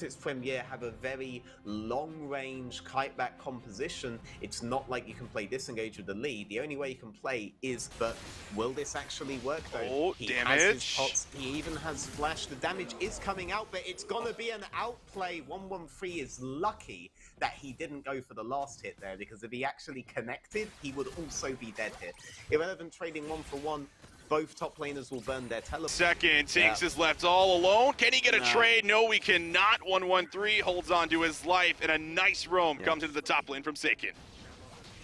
its premiere have a very long-range kite-back composition. It's not like you can play disengage with the lead. The only way you can play is, but will this actually work though? Oh, he damage. has his pots, he even has flash. The damage is coming out, but it's gonna be an outplay. 113 is lucky that he didn't go for the last hit there, because if he actually connected, he would also be dead here. Irrelevant trading 1-for-1. Both top laners will burn their teleport. Second, Tinks is left all alone. Can he get a trade? No, we cannot. 113 holds on to his life, and a nice roam comes into the top lane from Seiken.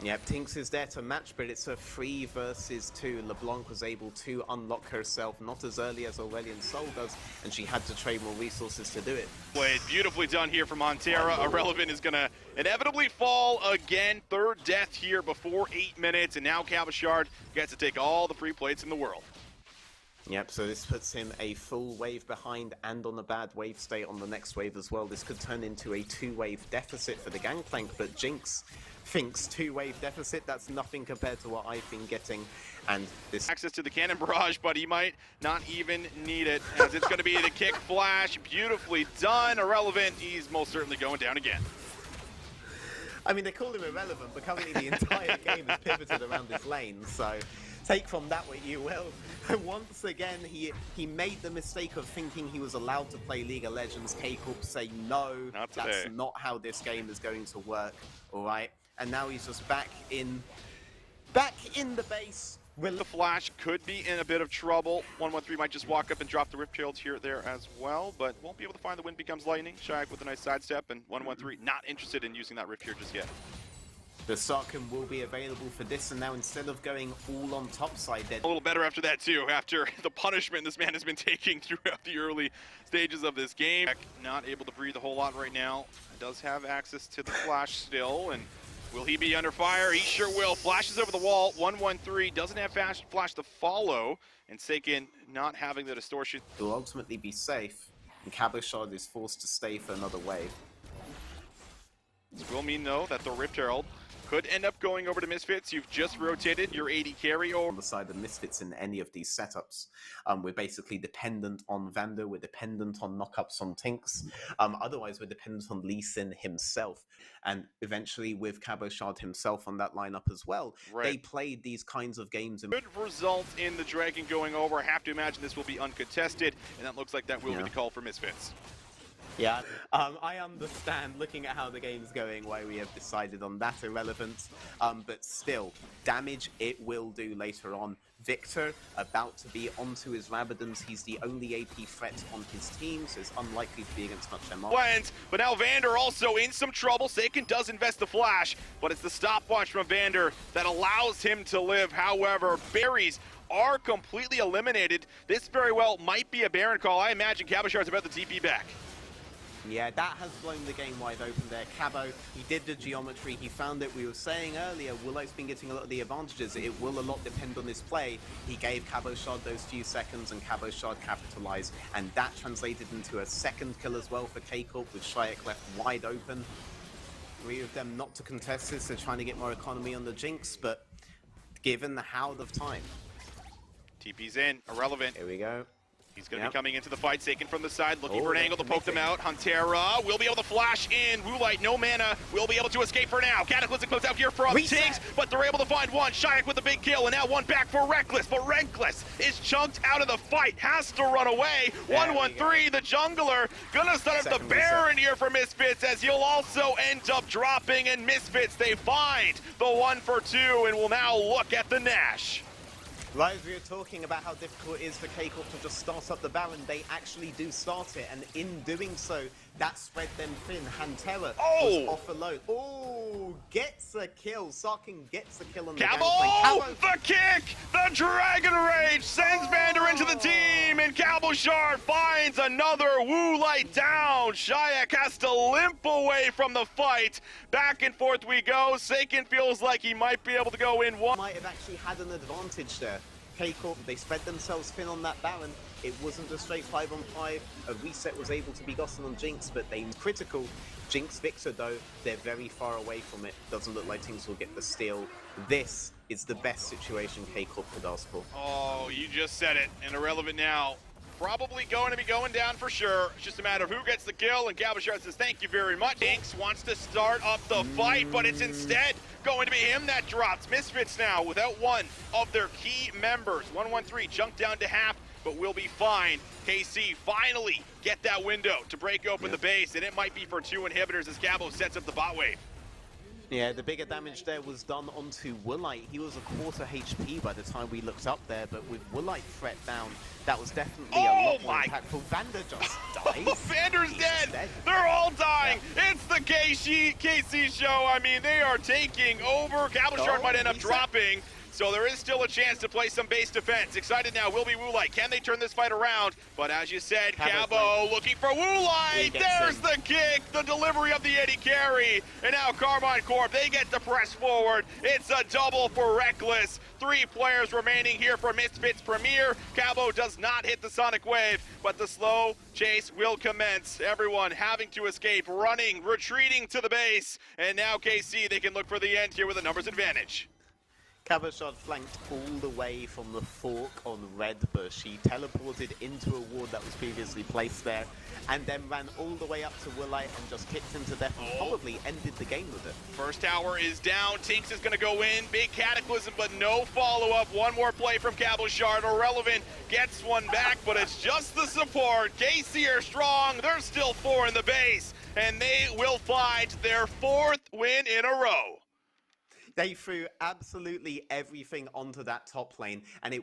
Yep, Tinks is there to match, but it's a 3 versus 2. LeBlanc was able to unlock herself, not as early as Aurelion Sol does, and she had to trade more resources to do it. Played beautifully done here from Montera. Irrelevant is going to inevitably fall again. Third death here before 8 minutes, and now Cabochard gets to take all the free plates in the world. Yep, so this puts him a full wave behind and on a bad wave state on the next wave as well. This could turn into a 2-wave deficit for the Gangplank, but Jinx thinks 2-wave deficit, that's nothing compared to what I've been getting. And this access to the cannon barrage, but he might not even need it, as it's going to be the kick flash. Beautifully done. Irrelevant, he's most certainly going down again. I mean, they call him irrelevant, but currently the entire game is pivoted around his lane, so take from that what you will. Once again, he made the mistake of thinking he was allowed to play League of Legends. K-Corp say, no, that's not how this game is going to work, alright? And now he's just back in the base. The Flash could be in a bit of trouble. 113 might just walk up and drop the Rift Herald here there as well, but won't be able to find the Wind Becomes Lightning. Shayak with a nice sidestep, and 113 not interested in using that Rift here just yet. The Sarkin will be available for this, and now instead of going all on top side, they're a little better after that too, after the punishment this man has been taking throughout the early stages of this game. Not able to breathe a whole lot right now. Does have access to the Flash still, and will he be under fire? He sure will. Flashes over the wall. 113 doesn't have flash to follow, and Seiken not having the distortion. He'll ultimately be safe, and Cabochard is forced to stay for another wave. This will mean, though, that the Rift Herald could end up going over to Misfits. You've just rotated your AD carry over. On the side of Misfits in any of these setups, we're basically dependent on Vander, we're dependent on knockups on Tinks. Otherwise, we're dependent on Lee Sin himself. And eventually, with Cabochard himself on that lineup as well, they played these kinds of games. Good result in the Dragon going over. I have to imagine this will be uncontested, and that looks like that will be the call for Misfits. Yeah, I understand, looking at how the game's going, why we have decided on that irrelevance, but still, damage it will do later on. Victor, about to be onto his Rabadons. He's the only AP threat on his team, so it's unlikely to be against much MR. But now Vander also in some trouble. Seiken does invest the flash, but it's the stopwatch from Vander that allows him to live. However, berries are completely eliminated. This very well might be a Baron call. I imagine Cabochard's about to TP back. Yeah, that has blown the game wide open there. Cabo, he did the geometry, he found it. We were saying earlier, Willow's been getting a lot of the advantages. It will a lot depend on his play. He gave Cabochard those few seconds, and Cabochard capitalized. And that translated into a second kill as well for K-Corp, with Shayak left wide open. Three of them not to contest this, they're trying to get more economy on the Jinx, but given the Howl of Time. TP's in, irrelevant. Here we go. He's going to be coming into the fight. Seiken from the side, looking for an angle to poke them out. Huntera will be able to flash in. Woolite, no mana, will be able to escape for now. Cataclysm comes out here from Tiggs, but they're able to find one. Shayak with a big kill, and now one back for Reckless. But Reckless is chunked out of the fight, has to run away. 113, the jungler, gonna start up the Baron here for Misfits, as he'll also end up dropping. And Misfits, they find the 1-for-2, and will now look at the Nash. Right, as we were talking about how difficult it is for K-Corp to just start up the Baron, they actually do start it, and in doing so, that spread them thin. Huntera was off alone. Oh, gets a kill. Sarkin gets a kill on the Cabo! The kick! The Dragon Rage sends Vander into the team, and Cabochard finds another Woolite down. Shayak has to limp away from the fight. Back and forth we go. Seiken feels like he might be able to go in one. Might have actually had an advantage there. K-Corp, they spread themselves thin on that Baron. It wasn't a straight 5-on-5. A reset was able to be gotten on Jinx, but they critical. Jinx Victor, though, they're very far away from it. Doesn't look like Tinks will get the steal. This is the best situation K-Corp could ask for. Oh, you just said it. And irrelevant now. probably going to be going down for sure. It's just a matter of who gets the kill, and Cabochard says thank you very much. Inks wants to start up the fight, but it's instead going to be him that drops. Misfits now without one of their key members. 113 jumped down to half, but will be fine. KC finally get that window to break open the base, and it might be for 2 inhibitors as Cabo sets up the bot wave. Yeah, the bigger damage there was done onto Woolite. He was a quarter HP by the time we looked up there, but with Woolite threat down, that was definitely a lot more impactful. Vander just dies. Vander's dead. They're all dying. Yeah. It's the KC show. I mean, they are taking over. Cabochard might end up dropping. So there is still a chance to play some base defense. Excited now will be Woolite. Can they turn this fight around? But as you said, Cabo looking for Woolite. There's the kick, the delivery of the Eddie carry. And now Karmine Corp, they get to press forward. It's a double for Reckless. 3 players remaining here for Misfits Premier. Cabo does not hit the Sonic Wave, but the slow chase will commence. Everyone having to escape, running, retreating to the base. And now KC, they can look for the end here with a numbers advantage. Cabochard flanked all the way from the fork on Red Bush. He teleported into a ward that was previously placed there, and then ran all the way up to Woolite and just kicked him to death and probably ended the game with it. First tower is down. Tinks is going to go in. Big Cataclysm, but no follow-up. One more play from Cabochard. Irrelevant gets one back, but it's just the support. KC are strong. There's still 4 in the base, and they will find their 4th win in a row. They threw absolutely everything onto that top lane, and it